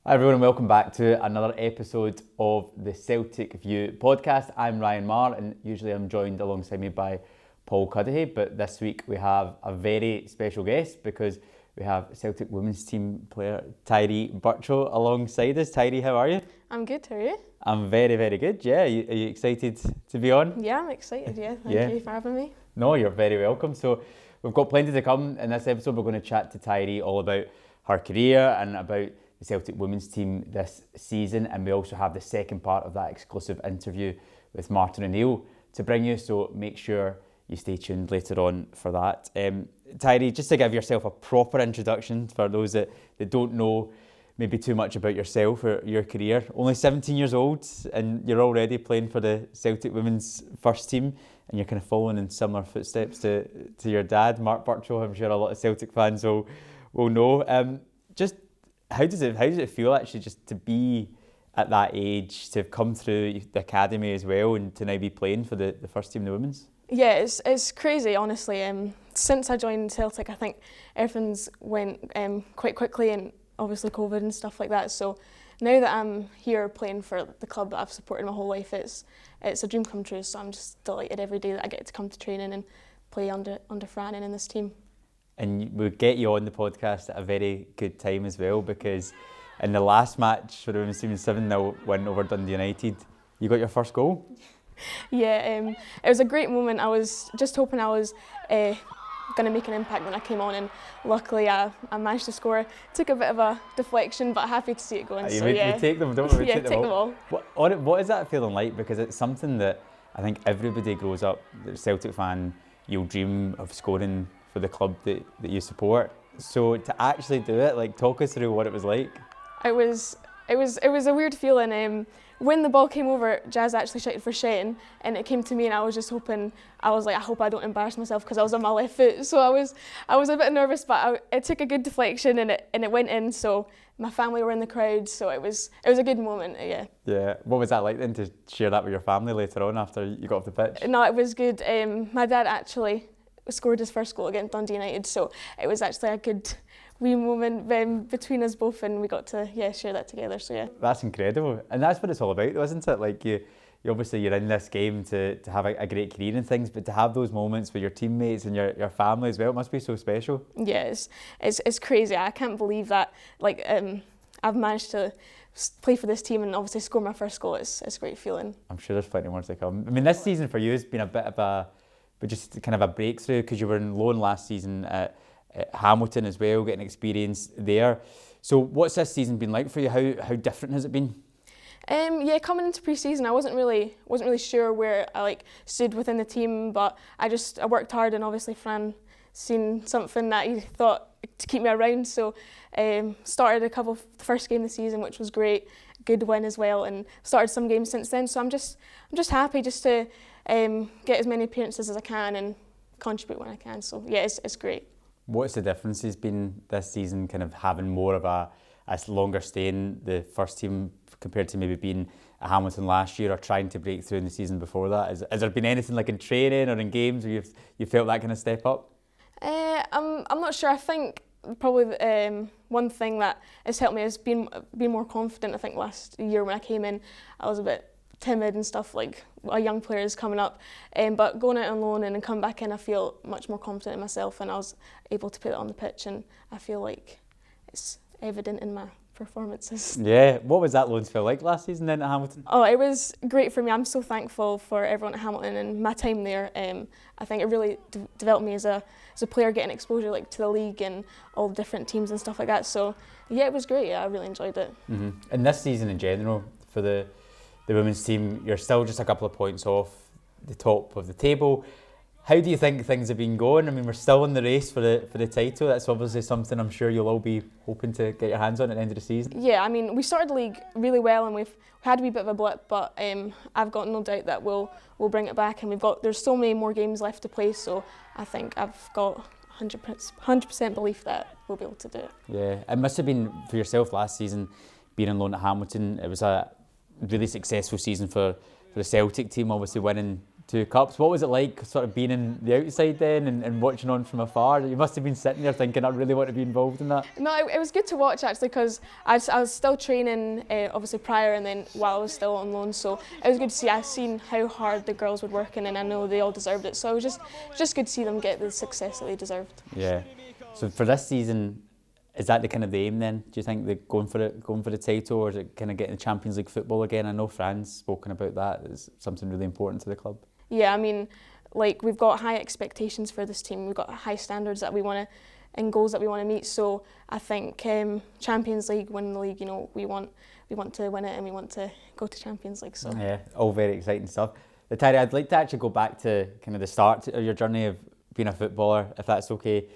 Hi everyone, and welcome back to another episode of the Celtic View Podcast. I'm Ryan Marr, and usually I'm joined alongside me by Paul Cuddihy, but this week we have a very special guest because we have Celtic Women's team player Tiree Burchill alongside us. Tiree, how are you? I'm good, how are you? I'm very, very good, yeah. Are you excited to be on? Yeah, I'm excited, yeah. Thank you for having me. No, you're very welcome. So we've got plenty to come in this episode. We're going to chat to Tiree all about her career and about the Celtic Women's team this season, and we also have the second part of that exclusive interview with Martin O'Neill to bring you, so make sure you stay tuned later on for that. Tiree, just to give yourself a proper introduction for those that don't know maybe too much about yourself or your career. Only 17 years old and you're already playing for the Celtic Women's first team, and you're kind of following in similar footsteps to your dad, Mark Burchill. I'm sure a lot of Celtic fans will know. Just how does it feel actually just to be at that age, to have come through the academy as well and to now be playing for the first team, the women's? Yeah, it's crazy, honestly. Since I joined Celtic, I think everything's went quite quickly, and obviously COVID and stuff like that. So now that I'm here playing for the club that I've supported my whole life, it's a dream come true. So I'm just delighted every day that I get to come to training and play under Fran and in this team. And we'll get you on the podcast at a very good time as well, because in the last match for the women's team, 7-0 win over Dundee United, you got your first goal. Yeah, it was a great moment. I was just hoping I was going to make an impact when I came on, and luckily I managed to score. It took a bit of a deflection, but happy to see it going. We take them, don't we? Yeah, take them all. What is that feeling like? Because it's something that I think everybody grows up, the Celtic fan, you'll dream of scoring for the club that you support. So to actually do it, like, talk us through what it was like. It was a weird feeling. When the ball came over, Jazz actually shouted for Shen, and it came to me, and I was just hoping. I was like, I hope I don't embarrass myself because I was on my left foot. So I was a bit nervous, but it took a good deflection, and it went in. So my family were in the crowd, so it was a good moment. Yeah. Yeah. What was that like then, to share that with your family later on after you got off the pitch? No, it was good. My dad actually scored his first goal against Dundee United, so it was actually a good wee moment between us both, and we got to share that together. So yeah, that's incredible, and that's what it's all about, though, isn't it? Like you obviously you're in this game to have a great career and things, but to have those moments with your teammates and your family as well, it must be so special. Yeah, it's crazy. I can't believe that. Like I've managed to play for this team and obviously score my first goal. It's a great feeling. I'm sure there's plenty more to come. I mean, this season for you has been a bit of just kind of a breakthrough, because you were in loan last season at Hamilton as well, getting experience there. So what's this season been like for you? How different has it been? Yeah, coming into pre-season, I wasn't really sure where I stood within the team, but I worked hard, and obviously Fran seen something that he thought to keep me around. So started the first game of the season, which was great, good win as well, and started some games since then. So I'm just happy just to get as many appearances as I can and contribute when I can. So yeah, it's great. What's the differences been this season, kind of having more of a longer stay in the first team compared to maybe being at Hamilton last year or trying to break through in the season before that? Has there been anything like in training or in games where you felt that kind of step up? I'm not sure. I think probably one thing that has helped me is being more confident. I think last year when I came in, I was a bit timid and stuff, like a young player is coming up, but going out on loan and come back in, I feel much more confident in myself, and I was able to put it on the pitch, and I feel like it's evident in my performances. Yeah, what was that loan spell like last season then at Hamilton? Oh, it was great for me. I'm so thankful for everyone at Hamilton and my time there. I think it really developed me as a player, getting exposure to the league and all the different teams and stuff like that. So yeah, it was great. Yeah, I really enjoyed it. Mm-hmm. And this season in general for the women's team, you're still just a couple of points off the top of the table. How do you think things have been going? I mean, we're still in the race for the title. That's obviously something I'm sure you'll all be hoping to get your hands on at the end of the season. Yeah, I mean, we started the league really well, and we've had a wee bit of a blip, but I've got no doubt that we'll bring it back, and there's so many more games left to play, so I think I've got 100% belief that we'll be able to do it. Yeah, it must have been for yourself last season, being on loan at Hamilton. It was a really successful season for the Celtic team, obviously winning 2 cups. What was it like sort of being in the outside then and watching on from afar? You must have been sitting there thinking, I really want to be involved in that. No, it was good to watch actually, because I was still training obviously prior, and then while I was still on loan, so it was good to see. I've seen how hard the girls were working, and I know they all deserved it, so it was just good to see them get the success that they deserved. Yeah. So for this season, is that the kind of the aim then? Do you think they're going for the title, or is it kind of getting the Champions League football again? I know Fran's spoken about that as something really important to the club. Yeah, I mean, like, we've got high expectations for this team. We've got high standards that we want to, and goals that we want to meet. So I think Champions League, winning the league, you know, we want to win it, and we want to go to Champions League. So yeah, all very exciting stuff. Tiree, I'd like to actually go back to kind of the start of your journey of being a footballer, if that's okay.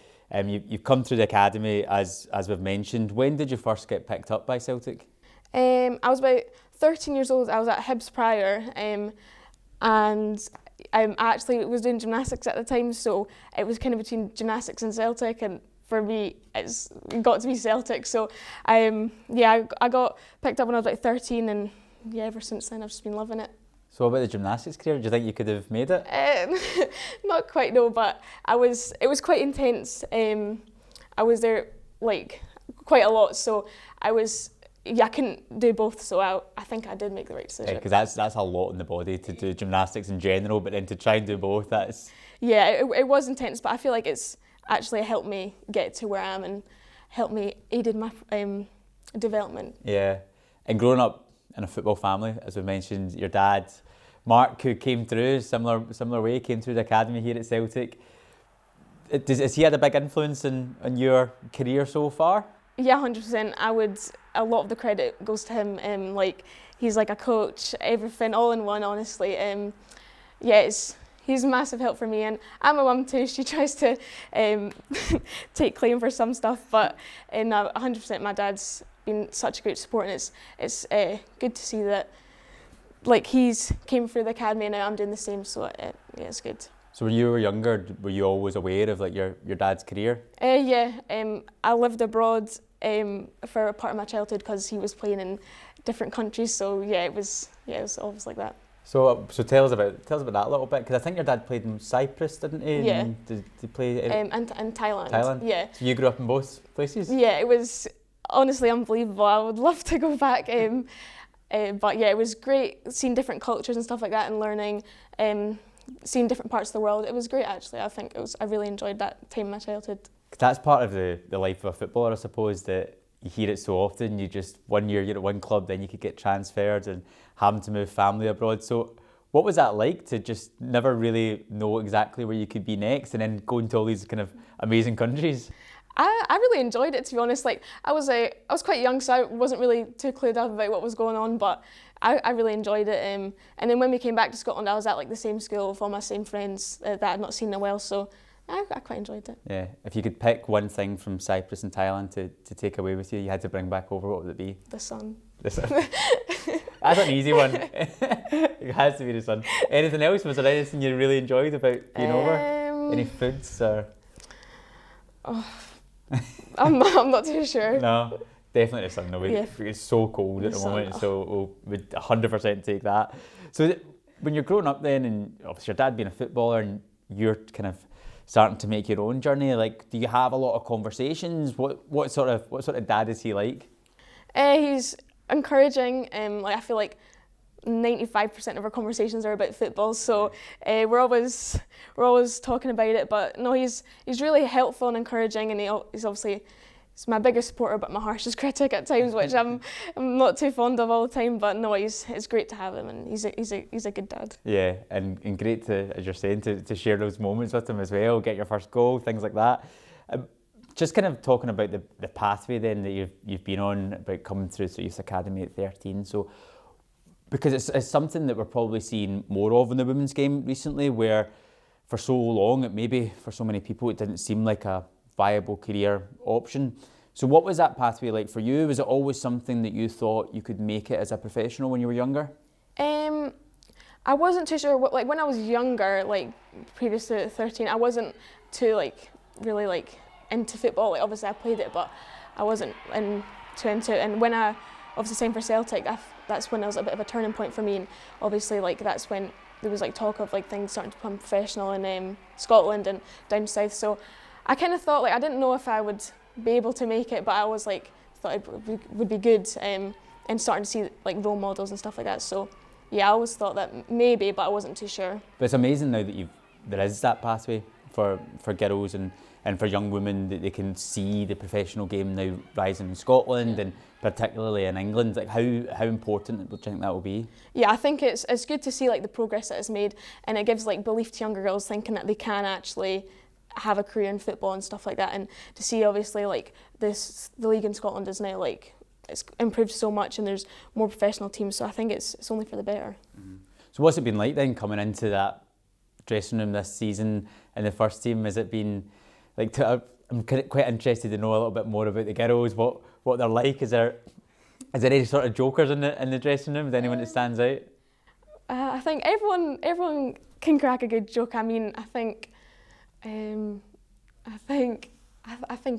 You've come through the academy, as we've mentioned. When did you first get picked up by Celtic? I was about 13 years old. I was at Hibs prior, and I actually was doing gymnastics at the time, so it was kind of between gymnastics and Celtic, and for me it's got to be Celtic. So I got picked up when I was like 13, and yeah, ever since then I've just been loving it. So what about the gymnastics career? Do you think you could have made it? Not quite, no, but it was quite intense. I was there like quite a lot, so I couldn't do both, so I think I did make the right decision. Because that's a lot in the body to do gymnastics in general, but then to try and do both, that's... Yeah, it was intense, but I feel like it's actually helped me get to where I am and aided my development. Yeah, and growing up in a football family, as we mentioned, your dad, Mark, who came through similar way, came through the academy here at Celtic. Has he had a big influence on your career so far? Yeah, 100%. A lot of the credit goes to him. Like, he's like a coach, everything, all in one, honestly. He's a massive help for me, and my mum too. She tries to take claim for some stuff, but 100% my dad's been such a great support, and it's good to see that, like, he's came through the academy and now I'm doing the same, so it's good. So when you were younger, were you always aware of like your dad's career? I lived abroad for a part of my childhood because he was playing in different countries, so it was always like that. So tell us about that a little bit, because I think your dad played in Cyprus, didn't he? Yeah. And did he play and Thailand. Thailand? Yeah. So you grew up in both places? Yeah, it was honestly unbelievable. I would love to go back. But yeah, it was great seeing different cultures and stuff like that, and learning, seeing different parts of the world. It was great, actually. I really enjoyed that time in my childhood. That's part of the life of a footballer, I suppose, that you hear it so often. You just, 1 year you're at one club, then you could get transferred and having to move family abroad. So what was that like, to just never really know exactly where you could be next, and then going to all these kind of amazing countries? I really enjoyed it, to be honest. Like, I was quite young, so I wasn't really too clued up about what was going on, but I really enjoyed it. And then when we came back to Scotland, I was at like the same school with all my same friends that I'd not seen in a while, so I quite enjoyed it. Yeah, if you could pick one thing from Cyprus and Thailand to take away with you had to bring back over, what would it be? The sun. The sun. That's an easy one. It has to be the sun. Anything else? Was there anything you really enjoyed about being over? Any foods or? I'm not too sure. No, definitely the sun. No, it's so cold at the moment, so we'd 100% take that. So when you're growing up then, and obviously your dad being a footballer, and you're kind of starting to make your own journey, like, do you have a lot of conversations? What sort of dad is he like? He's encouraging. Like, I feel like 95% of our conversations are about football, so we're always talking about it. But no, he's really helpful and encouraging, and he's obviously my biggest supporter, but my harshest critic at times, which I'm not too fond of all the time. But no, it's great to have him, and he's a good dad. Yeah, and great to, as you're saying, to share those moments with him as well. Get your first goal, things like that. Just kind of talking about the pathway then that you've been on, about coming through the Youth Academy at 13. So, because it's something that we're probably seeing more of in the women's game recently, where for so long, maybe for so many people, it didn't seem like a viable career option. So what was that pathway like for you? Was it always something that you thought you could make it as a professional when you were younger? I wasn't too sure. Like, when I was younger, like previous to 13, I wasn't too really into football. Like, obviously I played it, but I wasn't too into it. And when I obviously same for Celtic. That's when it was a bit of a turning point for me, and obviously like that's when there was like talk of like things starting to become professional in Scotland and down south. So I kind of thought, like, I didn't know if I would be able to make it, but I was like thought it would be good, and starting to see like role models and stuff like that. So yeah, I always thought that maybe, but I wasn't too sure. But it's amazing now that there is that pathway for girls and for young women, that they can see the professional game now rising in Scotland and particularly in England. Like how important do you think that will be? Yeah, I think it's good to see like the progress that is made, and it gives like belief to younger girls thinking that they can actually have a career in football and stuff like that. And to see obviously like the league in Scotland is now like it's improved so much, and there's more professional teams. So I think it's only for the better. Mm-hmm. So what's it been like then coming into that dressing room this season in the first team? Has it been like, I'm quite interested to know a little bit more about the girls, what they're like. Is there any sort of jokers in the dressing room? Is there anyone that stands out? I think everyone can crack a good joke. I mean, I think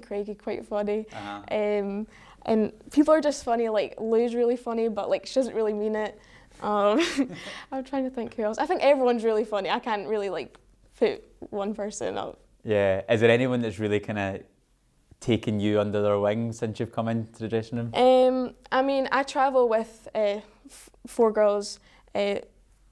Craigie quite funny. Uh-huh. And people are just funny. Like Lou's really funny, but like she doesn't really mean it. I'm trying to think who else. I think everyone's really funny. I can't really like put one person up. Yeah. Is there anyone that's really kind of taken you under their wing since you've come into the dressing room? I mean, I travel with 4 girls,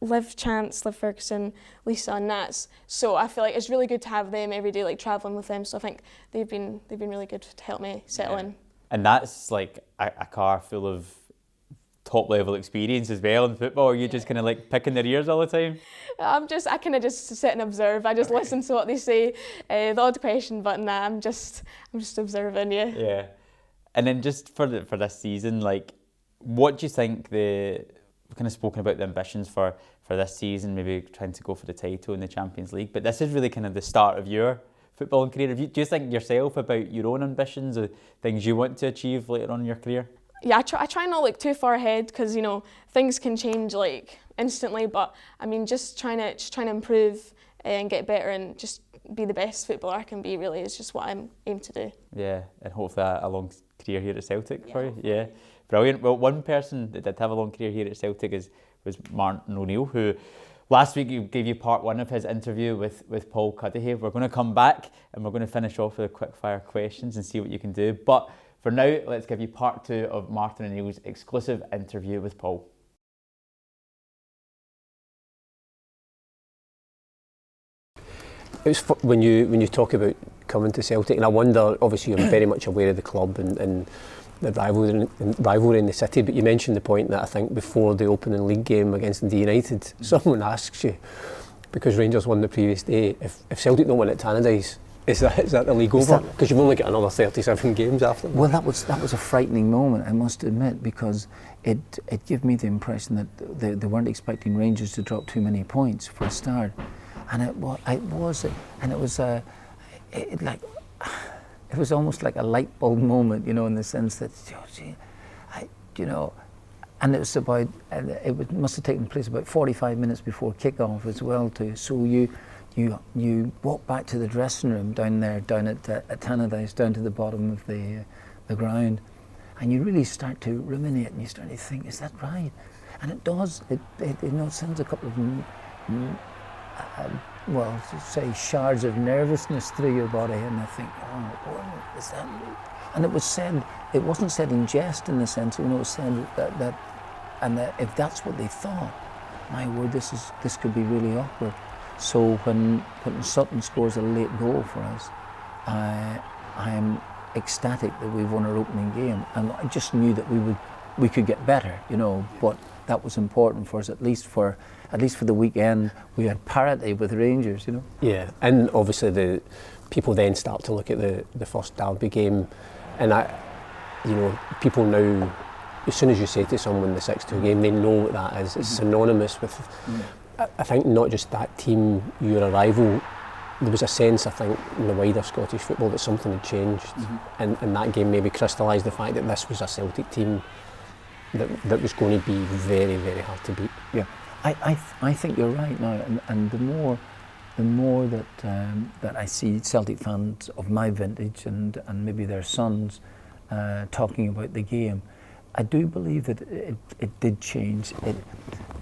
Liv Chance, Liv Ferguson, Lisa and Nats. So I feel like it's really good to have them every day, like travelling with them. So I think they've been really good to help me settle in. And that's like a car full of top level experience as well in football. Are you just kind of like picking their ears all the time? I kind of just sit and observe. I just listen to what they say, the odd question, but nah, I'm just observing. Yeah. And then just for this season, like, what do you think we've kind of spoken about the ambitions for this season, maybe trying to go for the title in the Champions League, but this is really kind of the start of your footballing career. Do you think yourself about your own ambitions or things you want to achieve later on in your career? Yeah, I try not look too far ahead, because things can change like instantly. But I mean, just trying to improve and get better and just be the best footballer I can be. Really, is just what I'm aiming to do. Yeah, and hopefully a long career here at Celtic for you. Yeah, brilliant. Well, one person that did have a long career here at Celtic was Martin O'Neill, who last week gave you part 1 of his interview with Paul Cuddihy. We're going to come back and we're going to finish off with quick fire questions and see what you can do. But for now, let's give you part 2 of Martin O'Neill's exclusive interview with Paul. It's when you talk about coming to Celtic, and I wonder, obviously you're very much aware of the club and the rivalry in the city, but you mentioned the point that I think before the opening league game against Dundee United, someone asks you, because Rangers won the previous day, if Celtic don't win at Tannadice, is that the league over? Because you've only got another 37 games after that. Well, that was a frightening moment, I must admit, because it gave me the impression that they weren't expecting Rangers to drop too many points for a start, and it was almost like a light bulb moment, in the sense that, and it was about, must have taken place about 45 minutes before kick-off as well too. So you walk back to the dressing room down at Tannadice, down to the bottom of the ground, and you really start to ruminate and you start to think, is that right? And it does. It sends a couple of shards of nervousness through your body, and I think, oh, is that? And it wasn't said in jest, in the sense, it was said that if that's what they thought, my word, this could be really awkward. So when Sutton scores a late goal for us, I am ecstatic that we've won our opening game, and I just knew that we could get better, but that was important for us, at least for the weekend. We had parity with Rangers, Yeah, and obviously the people then start to look at the first derby game, and people now, as soon as you say to someone the 6-2 game, they know what that is. It's synonymous with. I think not just that team, your arrival. There was a sense, I think, in the wider Scottish football that something had changed, and that game maybe crystallised the fact that this was a Celtic team that was going to be very, very hard to beat. Yeah, I think you're right now, and the more that I see Celtic fans of my vintage and maybe their sons talking about the game, I do believe that it did change.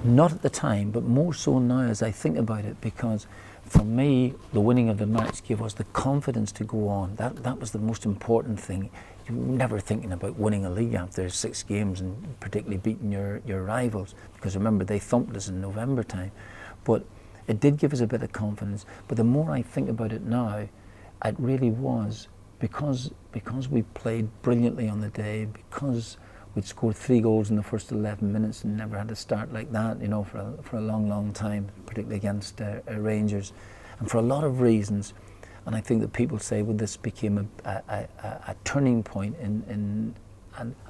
Not at the time, but more so now as I think about it, because for me, the winning of the match gave us the confidence to go on. That was the most important thing. You were never thinking about winning a league after 6 games and particularly beating your rivals, because remember, they thumped us in November time. But it did give us a bit of confidence. But the more I think about it now, it really was because we played brilliantly on the day, because we'd scored 3 goals in the first 11 minutes and never had to start like that, for a long, long time, particularly against Rangers, and for a lot of reasons. And I think that people say, well, this became a turning point and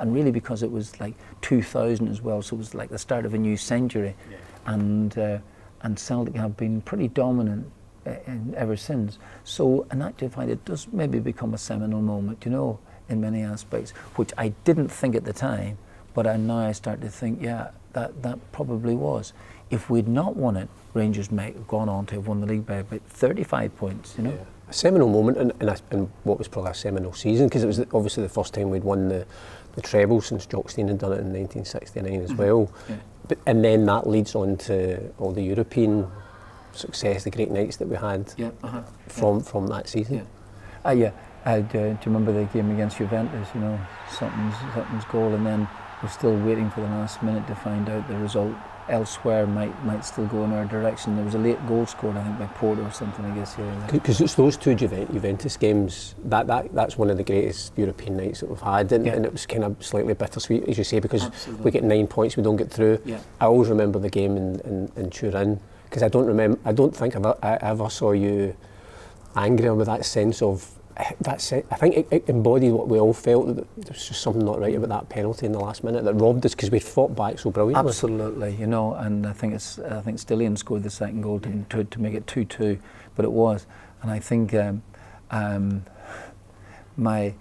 really because it was like 2000 as well, so it was like the start of a new century, and Celtic have been pretty dominant ever since. So in actual fact, it does maybe become a seminal moment, in many aspects, which I didn't think at the time, but now I start to think, yeah, that probably was. If we'd not won it, Rangers might have gone on to have won the league by about 35 points, Yeah. A seminal moment in what was probably a seminal season, because it was obviously the first time we'd won the treble since Jock Stein had done it in 1969 as well. Yeah. And then that leads on to all the European success, the great nights that we had from that season. Do you remember the game against Juventus? Something's goal, and then we're still waiting for the last minute to find out the result elsewhere might still go in our direction. There was a late goal scored, I think, by Porto or something, I guess. Because it's those 2 Juventus games, that's one of the greatest European nights that we've had, and it was kind of slightly bittersweet, as you say, because we get 9 points, we don't get through. I always remember the game in Turin, because I don't think I ever saw you angry with that sense of. I think it embodied what we all felt, that there was just something not right about that penalty in the last minute that robbed us, because we'd fought back so brilliantly. Absolutely, and I think Stillian scored the second goal to make it 2-2, but it was, and I think my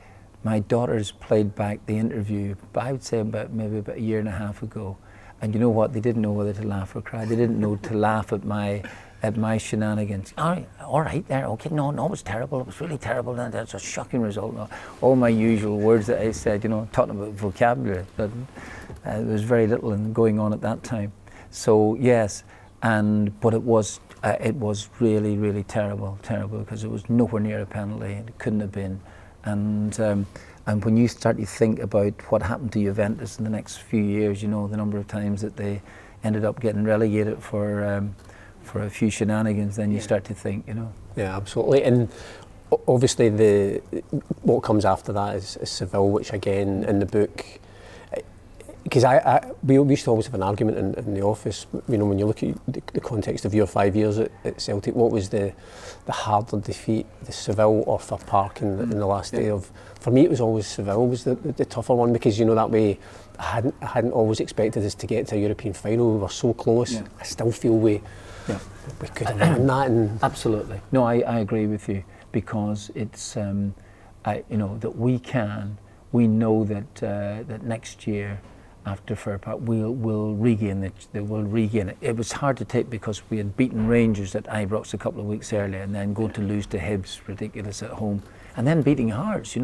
daughters played back the interview, I would say maybe about a year and a half ago, and you know what? They didn't know whether to laugh or cry. They didn't know to laugh at my shenanigans. All right, there, okay, no, it was terrible, it was really terrible, and that's a shocking result. All my usual words that I said, talking about vocabulary, but there was very little going on at that time. So yes, but it was really, really terrible, because it was nowhere near a penalty, it couldn't have been. And when you start to think about what happened to Juventus in the next few years, the number of times that they ended up getting relegated for a few shenanigans, then you start to think, Yeah, absolutely. And obviously what comes after that is Seville, which again in the book, because we used to always have an argument in the office, when you look at the context of your 5 years at Celtic, what was the harder defeat, the Seville or Fir Park in the last day of? For me, it was always Seville was the tougher one, because that way I hadn't always expected us to get to a European final. We were so close. Yeah. I still feel we could have won that. Absolutely. No, I agree with you, because it's that we know that next year after Fir Park we'll regain it. It was hard to take because we had beaten Rangers at Ibrox a couple of weeks earlier, and then going to lose to Hibs, ridiculous at home, and then beating Hearts.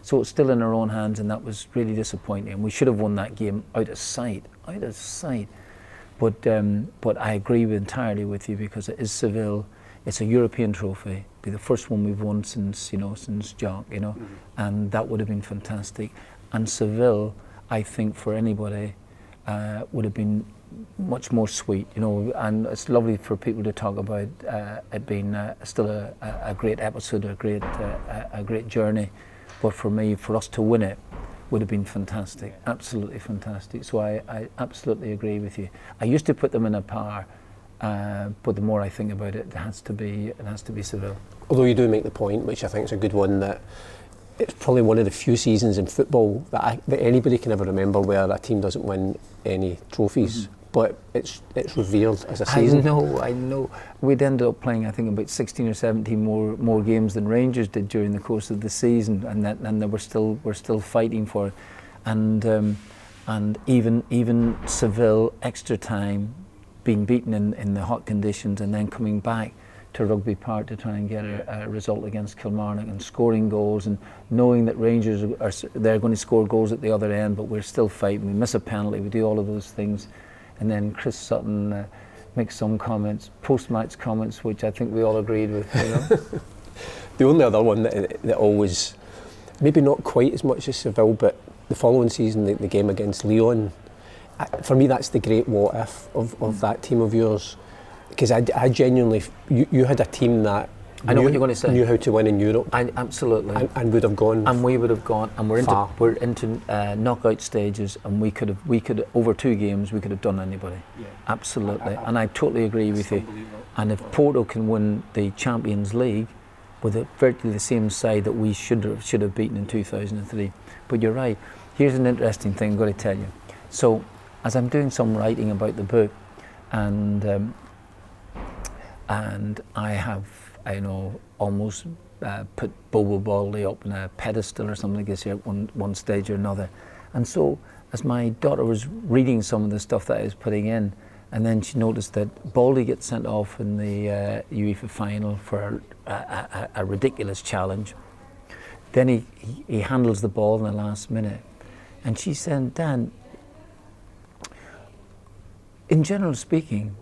So it's still in our own hands, and that was really disappointing. We should have won that game out of sight. But I agree entirely with you, because it is Seville. It's a European trophy. It'll be the first one we've won since Jock, and that would have been fantastic. And Seville, I think for anybody, would have been much more sweet, and it's lovely for people to talk about it being still a great episode, a great journey. But for me, for us to win it would have been fantastic, absolutely fantastic. So I absolutely agree with you. I used to put them in a par, but the more I think about it, it has to be Seville. Although you do make the point, which I think is a good one, that it's probably one of the few seasons in football that anybody can ever remember where a team doesn't win any trophies. Mm-hmm. But it's revered as a season. I know. We'd ended up playing, I think, about 16 or 17 more games than Rangers did during the course of the season, and we're still fighting for it. And even Seville, extra time, being beaten in the hot conditions, and then coming back to Rugby Park to try and get a result against Kilmarnock, and scoring goals and knowing that Rangers they're going to score goals at the other end, but we're still fighting. We miss a penalty, we do all of those things, and then Chris Sutton makes some comments, post-match comments, which I think we all agreed with. You know? The only other one that always, maybe not quite as much as Seville, but the following season, the game against Lyon, for me that's the great what if of that team of yours, because I genuinely, you had a team that I know what you're going to say. Knew how to win in Europe. Absolutely. And would have gone. And we would have gone, and we're into knockout stages, and we could have over 2 games we could have done anybody. Yeah. Absolutely. And I totally agree with you. And if Porto can win the Champions League with virtually the same side that we should have beaten in 2003. But you're right. Here's an interesting thing I'm going to tell you. So, as I'm doing some writing about the book, and I have, almost put Bobo Baldy up on a pedestal or something like this here at one stage or another. And so, as my daughter was reading some of the stuff that I was putting in, and then she noticed that Baldy gets sent off in the UEFA final for a ridiculous challenge. Then he handles the ball in the last minute. And she said, Dan, in general speaking,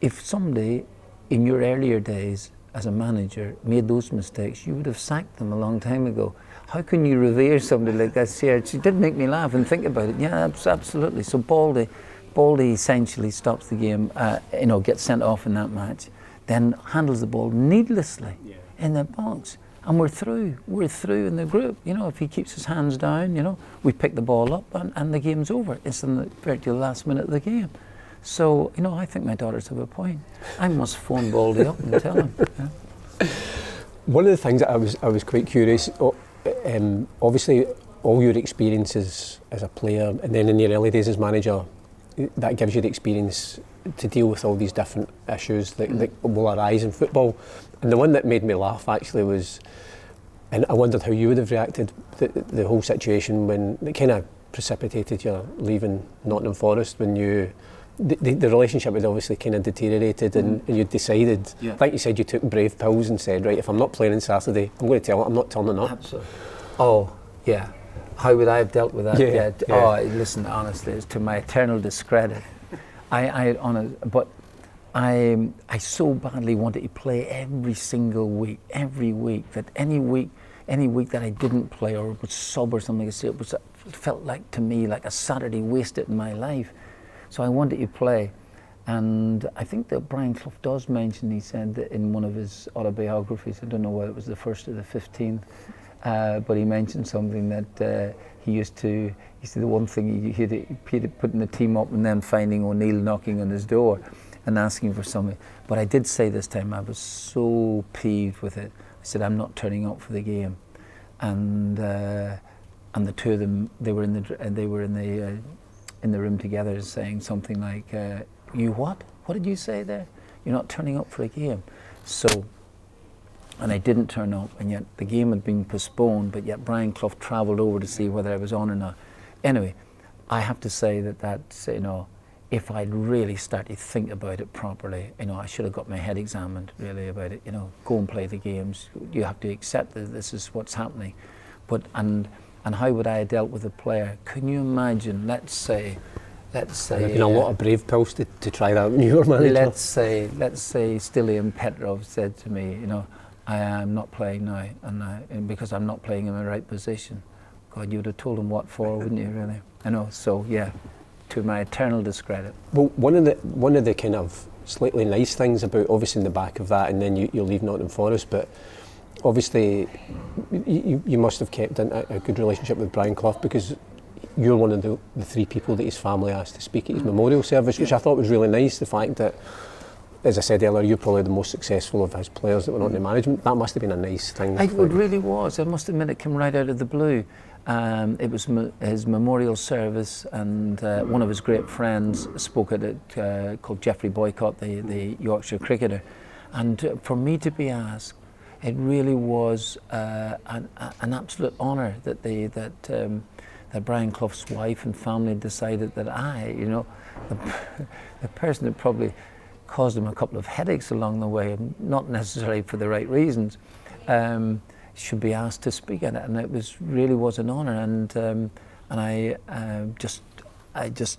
if somebody in your earlier days as a manager made those mistakes, you would have sacked them a long time ago. How can you revere somebody like that? She did make me laugh and think about it. Yeah, absolutely. So Baldy essentially stops the game, gets sent off in that match, then handles the ball needlessly in the box. And we're through in the group. If he keeps his hands down, we pick the ball up and the game's over. It's in the virtual last minute of the game. So, I think my daughters have a point. I must phone Baldy up and tell him. Yeah. One of the things that I was quite curious, obviously all your experiences as a player and then in your early days as manager, that gives you the experience to deal with all these different issues that will arise in football. And the one that made me laugh actually was, and I wondered how you would have reacted, the whole situation when it kind of precipitated your leaving Nottingham Forest, when the relationship had obviously kind of deteriorated and you decided, like you said, you took brave pills and said, right, if I'm not playing on Saturday, I'm going to tell it, I'm not turning up. Absolutely. Oh, yeah. How would I have dealt with that? Yeah. Oh, listen, honestly, it's to my eternal discredit. I so badly wanted to play every single week, that any week that I didn't play or would sub or something, it felt like to me like a Saturday wasted in my life. So I wanted to play, and I think that Brian Clough does mention, he said that in one of his autobiographies, I don't know whether it was the 1st or the 15th, but he mentioned something that he used to the one thing he had putting the team up and then finding O'Neill knocking on his door and asking for something. But I did say this time I was so peeved with it. I said, I'm not turning up for the game, and the two of them, they were in the room together saying something like, you what? What did you say there? You're not turning up for a game. So, and I didn't turn up, and yet the game had been postponed, but yet Brian Clough travelled over to see whether I was on or not. Anyway, I have to say that's, if I'd really started to think about it properly, I should have got my head examined really about it, go and play the games. You have to accept that this is what's happening. But, and how would I have dealt with a player? Can you imagine, let's say there's been a lot of brave pills to try that when you were manager. Let's say Stilian Petrov said to me, I am not playing now, and because I'm not playing in the right position. God, you would have told him what for, wouldn't you, really? So yeah, to my eternal discredit. Well, one of the kind of slightly nice things about, obviously in the back of that, and then you leave Nottingham Forest, but obviously you must have kept a good relationship with Brian Clough, because you're one of the 3 people that his family asked to speak at his memorial service, which I thought was really nice. The fact that, as I said earlier, you're probably the most successful of his players that were not in management. That must have been a nice thing. It really was. I must admit, it came right out of the blue. It was his memorial service, and one of his great friends spoke at it, called Geoffrey Boycott, the Yorkshire cricketer. And for me to be asked, it really was an absolute honour that Brian Clough's wife and family decided that the person that probably caused him a couple of headaches along the way, not necessarily for the right reasons, should be asked to speak at it, and it really was an honour. And I just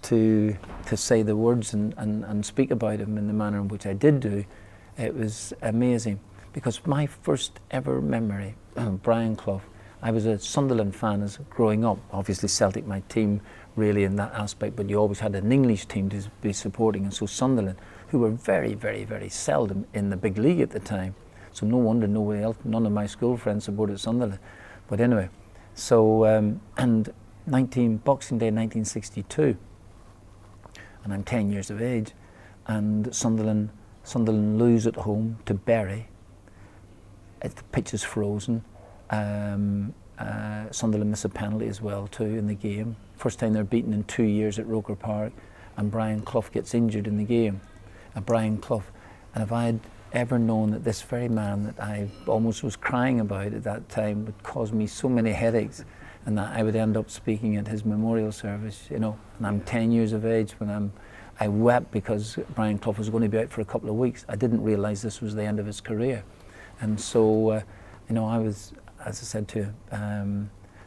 to say the words and speak about him in the manner in which I did do, it was amazing. Because my first ever memory of Brian Clough, I was a Sunderland fan as growing up. Obviously Celtic, my team, really in that aspect, but you always had an English team to be supporting, and so Sunderland, who were very, very, very seldom in the big league at the time. So no wonder nobody else, none of my school friends supported Sunderland. But anyway, so, and Boxing Day 1962, and I'm 10 years of age, and Sunderland lose at home to Bury. The pitch is frozen. Sunderland miss a penalty as well too in the game. First time they're beaten in 2 years at Roker Park, and Brian Clough gets injured in the game. And Brian Clough, and if I had ever known that this very man that I almost was crying about at that time would cause me so many headaches, and that I would end up speaking at his memorial service, you know, and I'm 10 years of age when I wept because Brian Clough was going to be out for a couple of weeks. I didn't realise this was the end of his career. And so, you know, I was, as I said to you,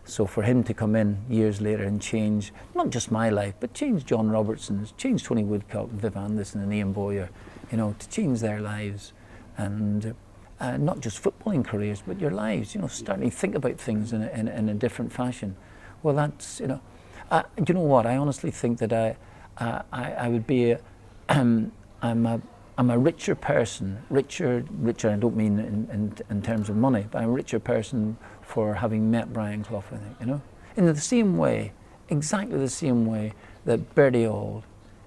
so for him to come in years later and change, not just my life, but change John Robertson's, change Tony Woodcock, Viv Anderson and Ian Boyer, you know, to change their lives, and not just footballing careers, but your lives, you know, starting to think about things in a different fashion. Well, that's, you know, do you know what, I honestly think that I would be, I'm a richer person, richer, I don't mean in terms of money, but I'm a richer person for having met Brian Clough, I think, you know? In the same way, exactly the same way that Bertie Auld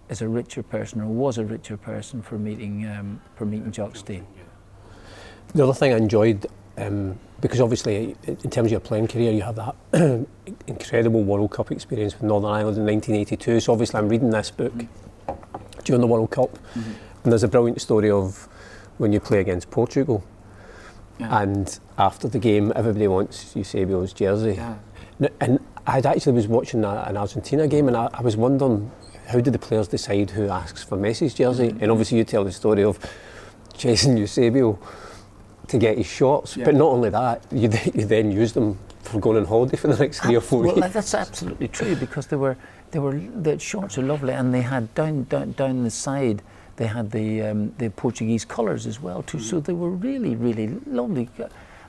is a richer person, or was a richer person for meeting Jock Stein. The other thing I enjoyed, because obviously in terms of your playing career, you have that incredible World Cup experience with Northern Ireland in 1982, so obviously I'm reading this book during the World Cup, and there's a brilliant story of when you play against Portugal, and after the game everybody wants Eusebio's jersey. And I actually was watching an Argentina game, and I was wondering, how do the players decide who asks for Messi's jersey? And obviously you tell the story of chasing Eusebio to get his shorts, but not only that, you then use them for going on holiday for the next 3 or 4 weeks. Well, that's absolutely true, because the shorts are lovely, and they had down the side, they had the Portuguese colours as well too, so they were really, really lovely.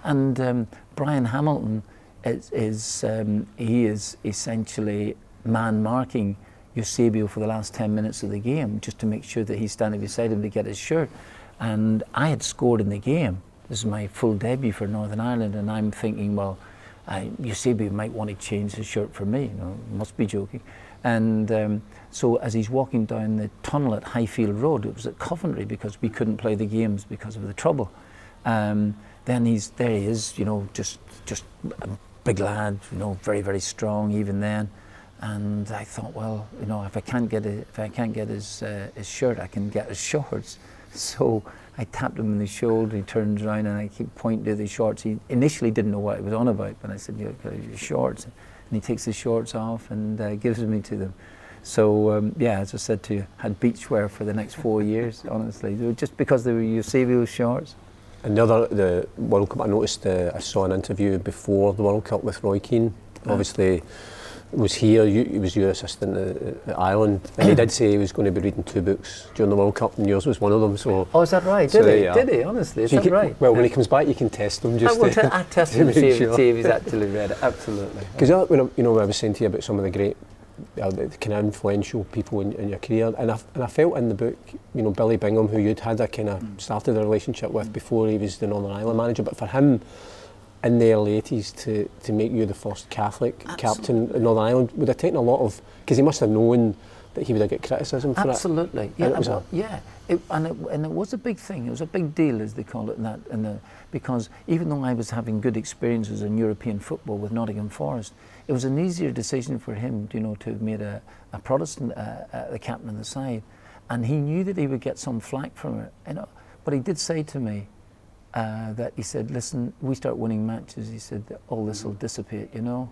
And Brian Hamilton he is essentially man marking Eusebio for the last 10 minutes of the game, just to make sure that he's standing beside him to get his shirt. And I had scored in the game. This is my full debut for Northern Ireland, and I'm thinking, well, Eusebio might want to change his shirt for me, you know, must be joking. And so as he's walking down the tunnel at Highfield Road, it was at Coventry because we couldn't play the games because of the trouble. Then there he is, you know, just a big lad, you know, very, very strong even then. And I thought, well, you know, if I can't get his shirt, I can get his shorts. So I tapped him in the shoulder. He turns around and I keep pointing to the shorts. He initially didn't know what I was on about, but I said, "Your shorts." And he takes his shorts off and gives me to them. So yeah, as I said to you, had beachwear for the next 4 years. Honestly, just because they were Eusebio shorts. And the World Cup, I noticed, I saw an interview before the World Cup with Roy Keane. Obviously, was here. He was your assistant at Ireland, and he did say he was going to be reading 2 books during the World Cup, and yours was one of them. So, oh, is that right? So Did he? Honestly, is that right? Well, when he comes back, you can test him. Just I test him to see if he's actually read it. Absolutely. Because when I was saying to you about some of the great, the kind of influential people in your career, and I felt in the book, you know, Billy Bingham, who you'd had a kind of started a relationship with before he was the Northern Ireland manager, but for him, in the early 80s to make you the first Catholic captain in Northern Ireland would have taken a lot of, because he must have known that he would have got criticism for absolutely. it. Yeah, and it was a big thing. It was a big deal, as they call it, because even though I was having good experiences in European football with Nottingham Forest, it was an easier decision for him, you know, to have made a Protestant the captain of the side, and he knew that he would get some flack from it, you know. But he did say to me, that he said, listen, we start winning matches, he said, all this will dissipate, you know,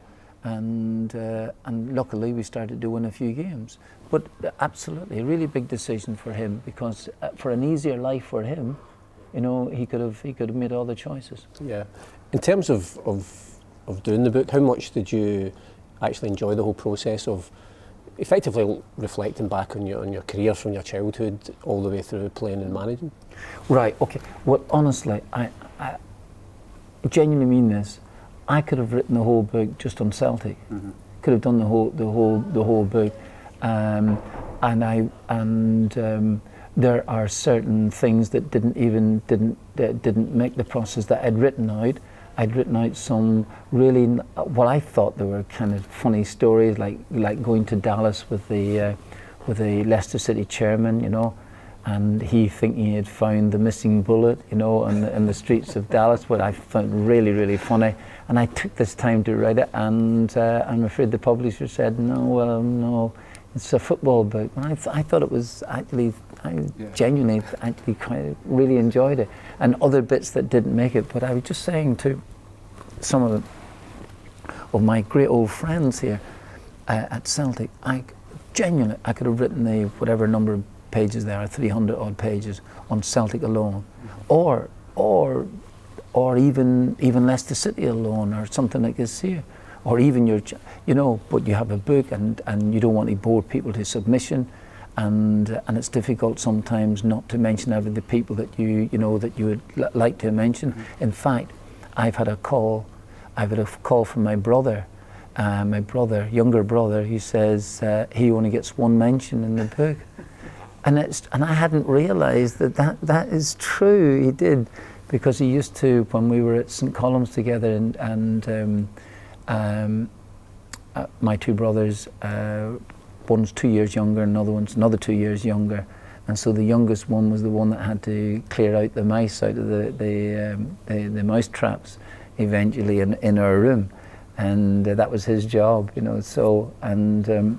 and luckily we started to win a few games. But absolutely, a really big decision for him, because for an easier life for him, you know, he could have made other choices. Yeah. In terms of doing the book, how much did you actually enjoy the whole process of effectively reflecting back on your career from your childhood all the way through playing and managing? Right. Okay. Well, honestly, I genuinely mean this. I could have written the whole book just on Celtic. Mm-hmm. Could have done the whole book, and there are certain things that didn't make the process that I'd written out. I'd written out some really, what I thought they were kind of funny stories, like going to Dallas with the Leicester City chairman, you know, and he thinking he had found the missing bullet, you know, in the streets of Dallas, what I found really, really funny. And I took this time to write it, and I'm afraid the publisher said, no, it's a football book. And I thought it was actually, genuinely actually quite really enjoyed it. And other bits that didn't make it, but I was just saying to some of my great old friends here at Celtic, I genuinely, I could have written the whatever number of pages there are, 300 odd pages on Celtic alone, or even Leicester City alone, or something like this here, or even you know, but you have a book and you don't want to bore people to submission, and it's difficult sometimes not to mention every the people that you would like to mention. Mm-hmm. In fact, I've had a call from my brother, younger brother. He says he only gets one mention in the book, and I hadn't realised that is true. He did, because he used to, when we were at St Columns together, and my two brothers. One's 2 years younger, one's another 2 years younger, and so the youngest one was the one that had to clear out the mice out of the mouse traps eventually in our room, and that was his job, you know. So and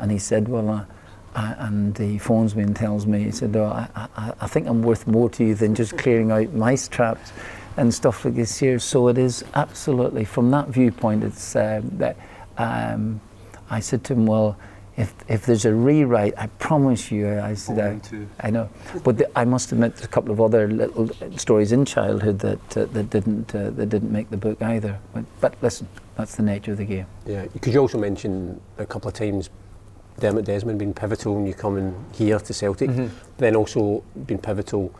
he said, well, and he phones me and tells me, he said, I think I'm worth more to you than just clearing out mice traps and stuff like this here. So it is absolutely, from that viewpoint, it's that. I said to him, well, if there's a rewrite, I promise you, I said, I know, but I must admit there's a couple of other little stories in childhood that didn't make the book either. But listen, that's the nature of the game. Yeah, could you also mention a couple of times Dermot Desmond being pivotal in you coming here to Celtic, mm-hmm. then also being pivotal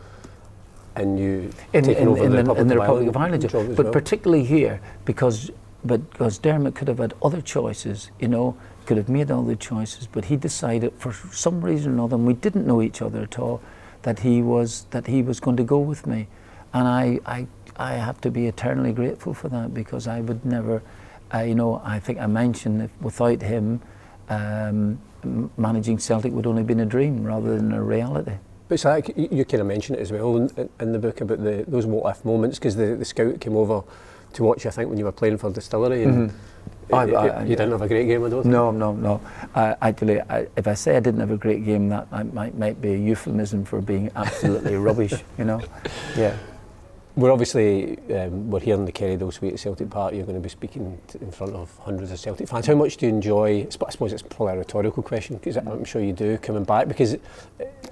in you taking over the Republic of Ireland, but well. Particularly here, because Dermot could have had other choices, you know, could have made other choices, but he decided for some reason or another, and we didn't know each other at all, that he was going to go with me, and I have to be eternally grateful for that, because I would never, you know, I think I mentioned if without him, managing Celtic would only been a dream rather than a reality. But it's like you kind of mention it as well in the book about those what-if moments, because the scout came over to watch you, I think, when you were playing for Distillery, and you didn't have a great game, I don't think. No. Actually, if I say I didn't have a great game, that might be a euphemism for being absolutely rubbish, you know. Yeah. We're obviously we're here in the Kerrydale Suite at Celtic Park. You're going to be speaking in front of hundreds of Celtic fans. How much do you enjoy? I suppose it's probably a rhetorical question, because I'm sure you do, coming back, because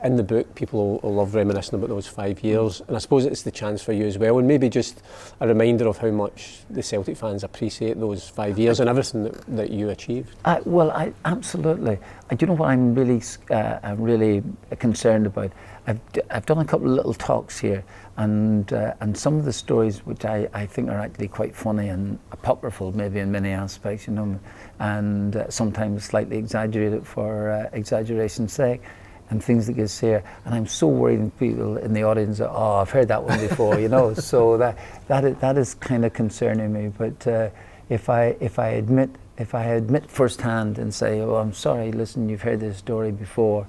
in the book people will love reminiscing about those 5 years, and I suppose it's the chance for you as well, and maybe just a reminder of how much the Celtic fans appreciate those 5 years and everything that you achieved. Well, absolutely. Do you know what I'm really concerned about? I've done a couple of little talks here, and some of the stories which I think are actually quite funny and apocryphal maybe in many aspects, you know, and sometimes slightly exaggerated for exaggeration's sake, and things that get here. And I'm so worried in people in the audience that, oh, I've heard that one before, you know. So that is kind of concerning me. But if I admit firsthand and say, oh, I'm sorry, listen, you've heard this story before.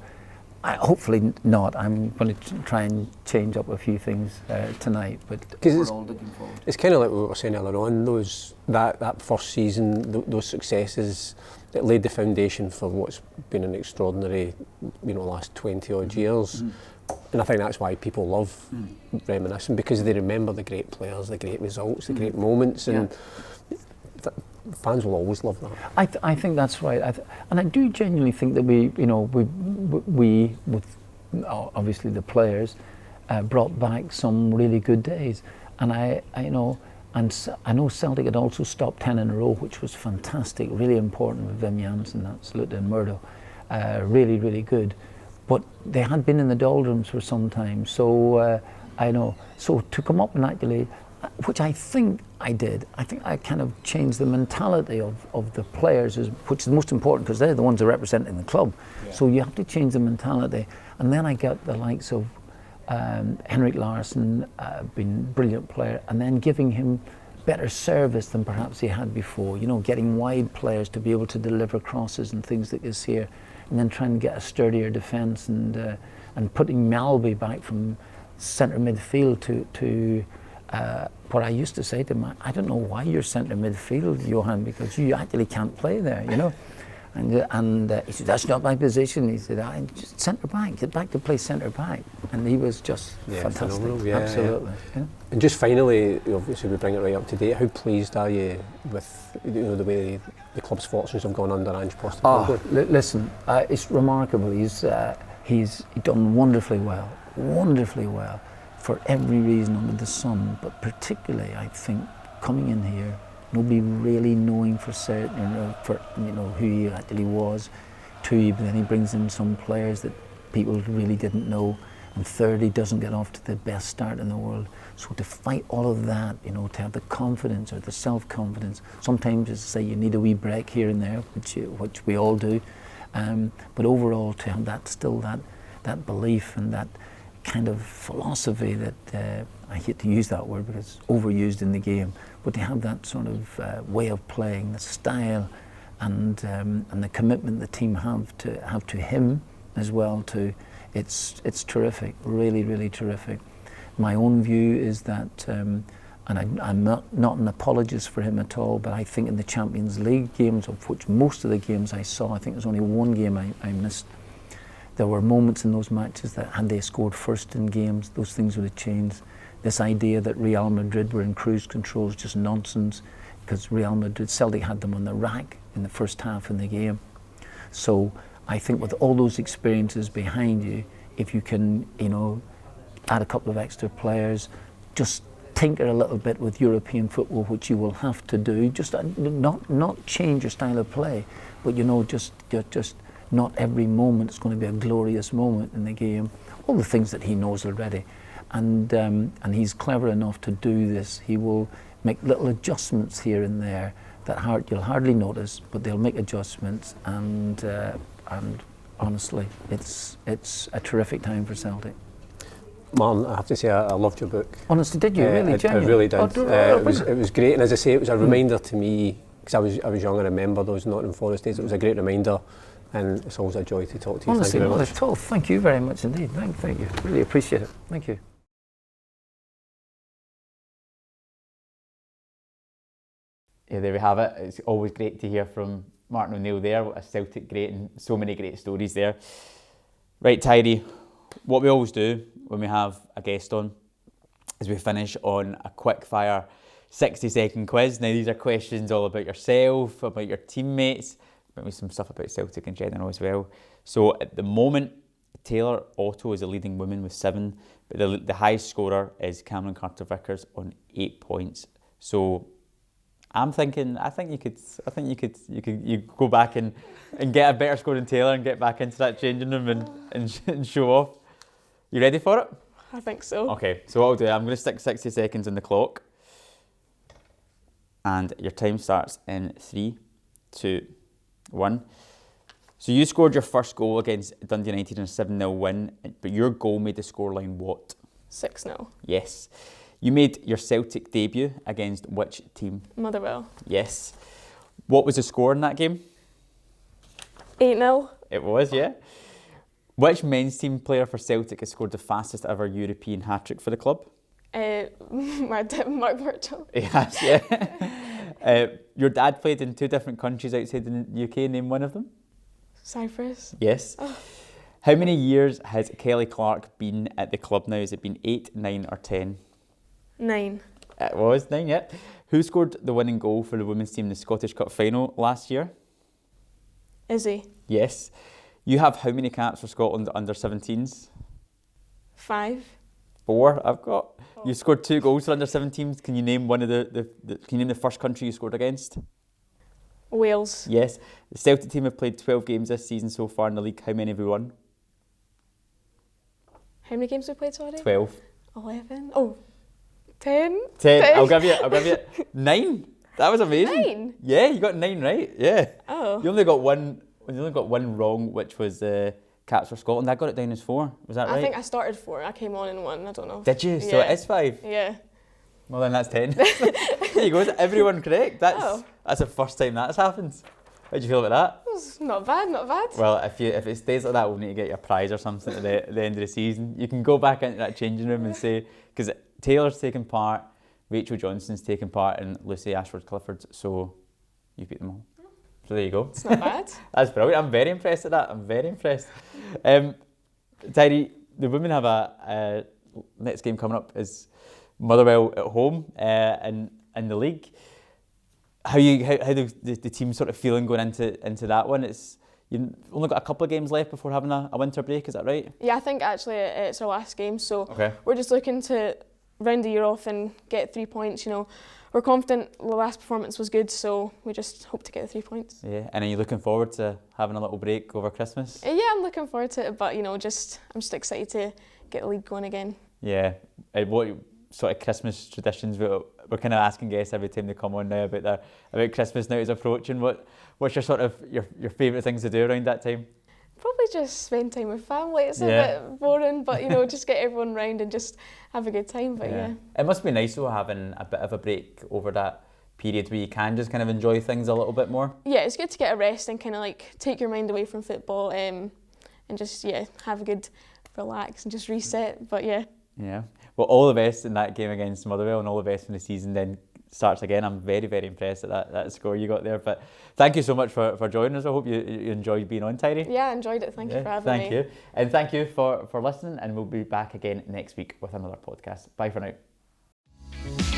Hopefully not. I'm going to try and change up a few things tonight, but we're all looking forward. It's kind of like what we were saying earlier on, that first season, those successes that laid the foundation for what's been an extraordinary, you know, last 20 odd years. And I think that's why people love reminiscing, because they remember the great players, the great results, the great moments, and fans will always love that. I think that's right. And I do genuinely think that we with obviously the players, brought back some really good days. And I know Celtic had also stopped 10 in a row, which was fantastic, really important with Wim Jansen, that's Lutte and Murdo. Really, really good. But they had been in the doldrums for some time. So so to come up and actually, which I think I did, I think I kind of changed the mentality of the players, which is the most important because they're the ones that are representing the club. Yeah. So you have to change the mentality. And then I got the likes of Henrik Larsson, been a brilliant player, and then giving him better service than perhaps he had before, getting wide players to be able to deliver crosses and things like this here, and then trying to get a sturdier defence and putting Malby back from centre midfield to what I used to say to him, I don't know why you're centre midfield, Johan, because you actually can't play there, And he said, that's not my position. He said, I'm just centre back, get back to play centre back. And he was just fantastic, absolutely. Yeah. And just finally, obviously we bring it right up to date, how pleased are you with the way the club's fortunes have gone under Ange Postecoglou? Listen, it's remarkable. He's done wonderfully well for every reason under the sun, but particularly I think coming in here, nobody really knowing for certain, who he actually was. Two, but then he brings in some players that people really didn't know. And third, he doesn't get off to the best start in the world. So to fight all of that, to have the confidence or the self-confidence, sometimes, as I say, you need a wee break here and there, which we all do. But overall, to have that belief and that kind of philosophy that, I hate to use that word because it's overused in the game, but to have that sort of way of playing, the style, and the commitment the team have to him as well. It's terrific, really, really terrific. My own view is that, and I'm not an apologist for him at all, but I think in the Champions League games, of which most of the games I saw, I think there's only one game I missed. There were moments in those matches that had they scored first in games, those things would have changed. This idea that Real Madrid were in cruise control is just nonsense, because Real Madrid, Celtic had them on the rack in the first half in the game. So I think with all those experiences behind you, if you can, add a couple of extra players, just tinker a little bit with European football, which you will have to do, just not change your style of play, but just not every moment is going to be a glorious moment in the game. All the things that he knows already. And he's clever enough to do this. He will make little adjustments here and there that you'll hardly notice, but they'll make adjustments. And honestly, it's a terrific time for Celtic. Martin, I have to say I loved your book. Honestly, did you really? I really did. It was great, and as I say, it was a reminder to me, because I was young. I remember those Nottingham Forest days. It was a great reminder. And it's always a joy to talk to you. Honestly, thank you very much. Thank you very much indeed. Thank you. Really appreciate it. Thank you. Yeah, there we have it. It's always great to hear from Martin O'Neill there. What a Celtic great, and so many great stories there. Right, Tiree, what we always do when we have a guest on is we finish on a quick fire 60-second quiz. Now, these are questions all about yourself, about your teammates, maybe some stuff about Celtic in general as well. So at the moment, Taylor Otto is the leading woman with 7, but the highest scorer is Cameron Carter-Vickers on 8 points. So I think you could go back and get a better score than Taylor and get back into that changing room and show off. You ready for it? I think so. Okay, so what I'll do, I'm going to stick 60 seconds on the clock, and your time starts in 3, 2, 1. So you scored your first goal against Dundee United in a 7-0 win, but your goal made the scoreline what? 6-0. Yes. You made your Celtic debut against which team? Motherwell. Yes. What was the score in that game? 8-0. It was, yeah. Which men's team player for Celtic has scored the fastest ever European hat-trick for the club? Mark Burchill. Yes, yeah. Your dad played in 2 different countries outside the UK. Name one of them. Cyprus. Yes. Oh. How many years has Kelly Clark been at the club now? Has it been 8, 9 or 10? 9. It was 9, yeah. Who scored the winning goal for the women's team in the Scottish Cup final last year? Izzy. Yes. You have how many caps for Scotland under 17s? 5. 4 I've got. You scored 2 goals for under 17s. Can you name one of can you name the first country you scored against? Wales. Yes. The Celtic team have played 12 games this season so far in the league. How many have we won? How many games have we played, sorry? 12. 11. Oh, 10. 10. I'll give you 9. That was amazing. 9? Yeah, you got 9 right. Yeah. Oh. You only got one wrong, which was caps for Scotland. I got it down as 4. Was that right? I think I started 4. I came on in 1. I don't know. Did you? So it is 5. Yeah. Well, then that's 10. There you go. Is everyone correct? Oh. That's the first time that's happened. How do you feel about that? It's not bad, not bad. Well, if it stays like that, we'll need to get you a prize or something at the end of the season. You can go back into that changing room and say, because Taylor's taken part, Rachel Johnson's taken part, and Lucy Ashford-Clifford, so you beat them all. So there you go. It's not bad. That's brilliant. I'm very impressed at that. I'm very impressed. Tiree, the women have a next game coming up is Motherwell at home in the league. How the team sort of feeling going into that one? You've only got a couple of games left before having a winter break, is that right? Yeah, I think actually it's our last game, so Okay. We're just looking to round the year off and get 3 points. You know, we're confident the last performance was good, so we just hope to get the 3 points. Yeah, and are you looking forward to having a little break over Christmas? Yeah, I'm looking forward to it, but you know, I'm just excited to get the league going again. Yeah, what sort of Christmas traditions we're kind of asking guests every time they come on now about Christmas now is approaching. What's your sort of your favourite things to do around that time? Probably just spend time with family. It's a bit boring, but you know, just get everyone round and just have a good time. But yeah. It must be nice though having a bit of a break over that period where you can just kind of enjoy things a little bit more. Yeah, it's good to get a rest and kind of like take your mind away from football and just have a good relax and just reset. But yeah. Yeah. Well, all the best in that game against Motherwell and all the best when the season then starts again. I'm very, very impressed at that score you got there. But thank you so much for joining us. I hope you enjoyed being on, Tiree. Yeah, I enjoyed it. Thank you for having me. Thank you. And thank you for listening, and we'll be back again next week with another podcast. Bye for now.